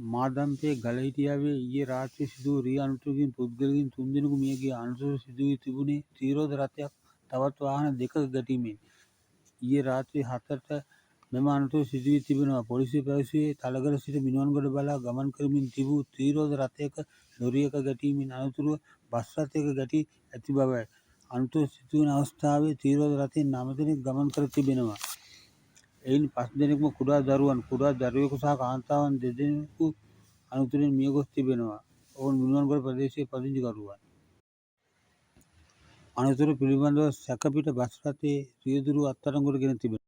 මාදම්පේ ගලහිටියාවේ ඊයේ රාත්‍රියේ සිදු වූ රිය අනතුරකින් පුද්ගලයන් 3 දෙනෙකු මිය ගිය අනතුර සිදු වී තිබුණේ ත්‍රිරෝද රථයක් තවත් වාහන දෙකක ගැටීමෙන්. ඊයේ රාත්‍රී 7ට මෙම අනතුර සිදු වී තිබෙනවා. පොලිසිය පැවසුවේ තලගල සිට මිනුවන්ගොඩ බලා ගමන් කරමින් තිබූ ත්‍රිරෝද රථයක ලොරියක ගැටීමෙන් අනතුරුව බස් රථයක ගැටී ඇති බවයි. අනතුර සිදුවන අවස්ථාවේ ත්‍රිරෝද රථයෙන් 9 දෙනෙක් ගමන් කර තිබෙනවා. එයින් 5 දෙනෙක්ම කුඩා දරුවන්. කුඩා දරුවෙකු සහ කාන්තාවන් 2 දෙනෙකු අනතුරින් මියගොස් තිබෙනවා. ඔවුන් මිනුවන්ගොඩ ප්‍රදේශයේ පදිංචිකරුවන්. අනතුර පිළිබඳව සැකපිට බස් රථයේ රියැදුරු අත්අඩංගුවට ගෙන තිබෙනවා.